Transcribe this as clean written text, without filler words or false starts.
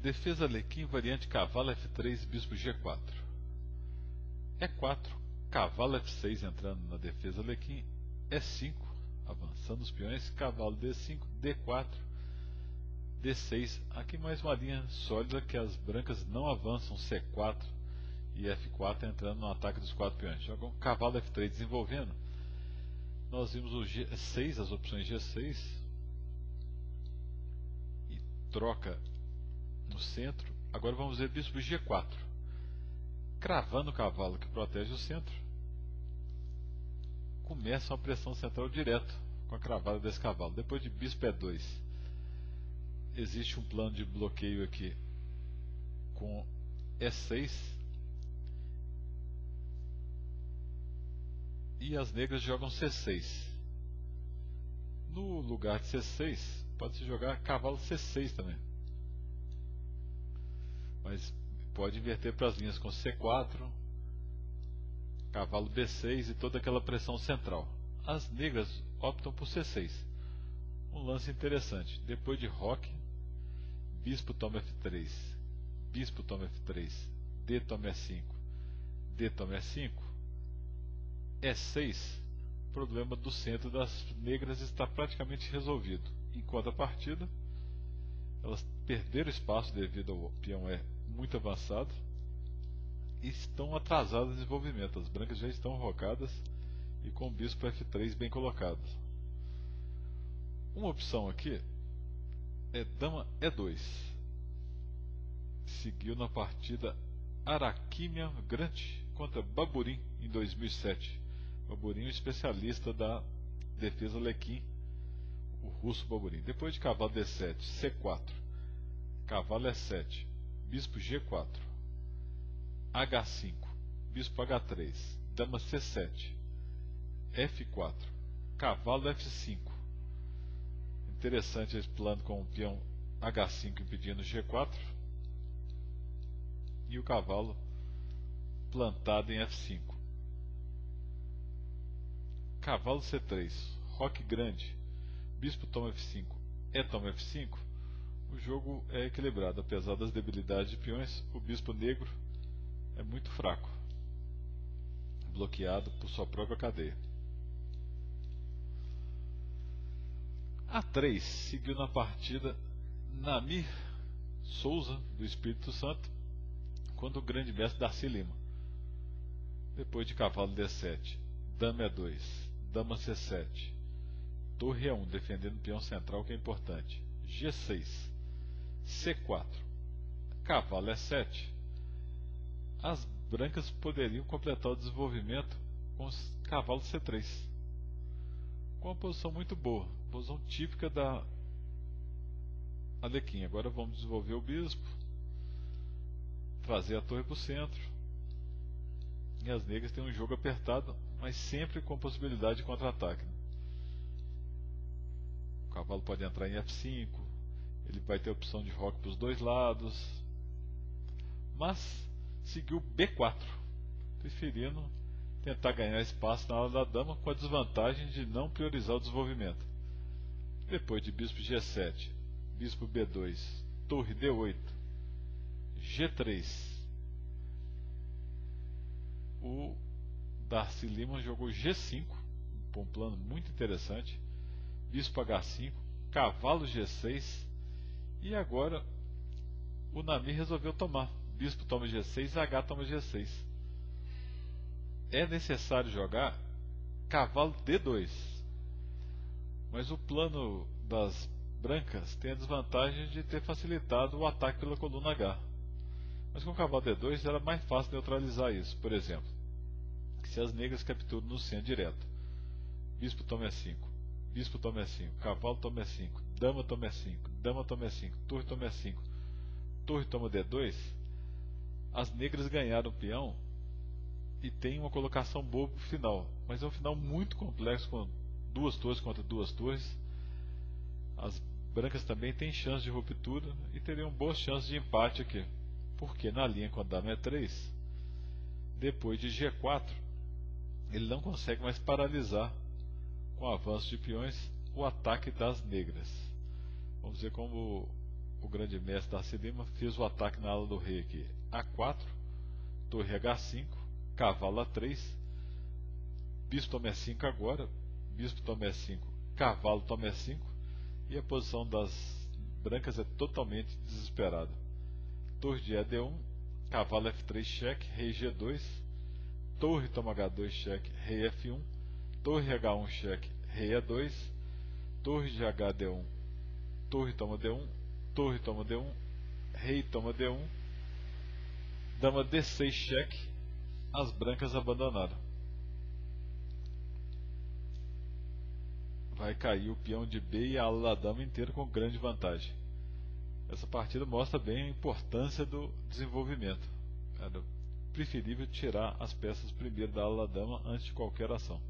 Defesa Alekhine, variante cavalo F3, bispo G4. E4, cavalo F6 entrando na defesa Alekhine. E5, avançando os peões, cavalo D5, D4, D6. Aqui mais uma linha sólida que as brancas não avançam, C4 e F4 entrando no ataque dos 4 peões. Jogam cavalo F3 desenvolvendo. Nós vimos o G6, as opções G6 e troca no centro. Agora vamos ver bispo G4, cravando o cavalo que protege o centro. Começa uma pressão central direto com a cravada desse cavalo. Depois de bispo E2, existe um plano de bloqueio aqui com E6 e as negras jogam C6. No lugar de C6 pode-se jogar cavalo C6 também, mas pode inverter para as linhas com C4, cavalo B6 e toda aquela pressão central. As negras optam por C6. Um lance interessante: depois de roque, bispo toma F3, bispo toma F3, D toma E5, D toma E5, E6. O problema do centro das negras está praticamente resolvido. Em contrapartida, elas perderam espaço devido ao peão E muito avançado e estão atrasadas no desenvolvimento. As brancas já estão rocadas e com o bispo F3 bem colocado. Uma opção aqui é dama E2. Seguiu na partida Arakimian Grant contra Baburin em 2007. Baburin é um especialista da defesa Alekhine, o russo Baburin. Depois de cavalo D7, C4, cavalo E7, bispo G4, H5, bispo H3, dama C7, F4, cavalo F5. Interessante esse plano com o peão H5 impedindo G4 e o cavalo plantado em F5. Cavalo C3, roque grande, bispo toma F5, E toma F5. O jogo é equilibrado, apesar das debilidades de peões. O bispo negro é muito fraco, bloqueado por sua própria cadeia. A3 seguiu na partida Namir Souza, do Espírito Santo, contra o grande mestre Darcy Lima. Depois de cavalo D7, dama E2, dama C7, torre E1, defendendo o peão central, que é importante, G6, C4, cavalo E7. As brancas poderiam completar o desenvolvimento com cavalo C3, com uma posição muito boa, posição típica da Alekhine. Agora vamos desenvolver o bispo, trazer a torre para o centro, e as negras têm um jogo apertado, mas sempre com possibilidade de contra-ataque. O cavalo pode entrar em F5, ele vai ter a opção de roque para os dois lados, mas seguiu B4, preferindo tentar ganhar espaço na ala da dama, com a desvantagem de não priorizar o desenvolvimento. Depois de bispo G7, bispo B2, torre D8, G3, o Darcy Lima jogou G5, um plano muito interessante, bispo H5, cavalo G6, e agora o Namir resolveu tomar. Bispo toma G6, H toma G6. É necessário jogar cavalo D2, mas o plano das brancas tem a desvantagem de ter facilitado o ataque pela coluna H. Mas com o cavalo D2 era mais fácil neutralizar isso. Por exemplo, se as negras capturam no centro direto, bispo toma E5, bispo toma E5, cavalo toma E5, dama toma E5, dama toma E5, torre toma E5, torre toma D2, as negras ganharam o peão e tem uma colocação boa para o final, mas é um final muito complexo, com duas torres contra duas torres. As brancas também têm chance de ruptura e teriam boas chances de empate aqui, porque na linha com a dama E3, depois de G4, ele não consegue mais paralisar com o avanço de peões o ataque das negras. Vamos ver como o grande mestre Darcy Lima fez o ataque na ala do rei aqui. A4, torre H5, cavalo A3, bispo toma E5 agora, bispo toma E5, cavalo toma E5, e a posição das brancas é totalmente desesperada. Torre de ED1, cavalo F3 cheque, rei G2, torre toma H2 cheque, rei F1, torre H1 cheque, rei E2, torre de HD1, torre toma D1, torre toma D1, rei toma D1, dama D6 cheque, as brancas abandonaram. Vai cair o peão de B e a ala da dama inteira com grande vantagem. Essa partida mostra bem a importância do desenvolvimento. Era preferível tirar as peças primeiro da ala da dama antes de qualquer ação.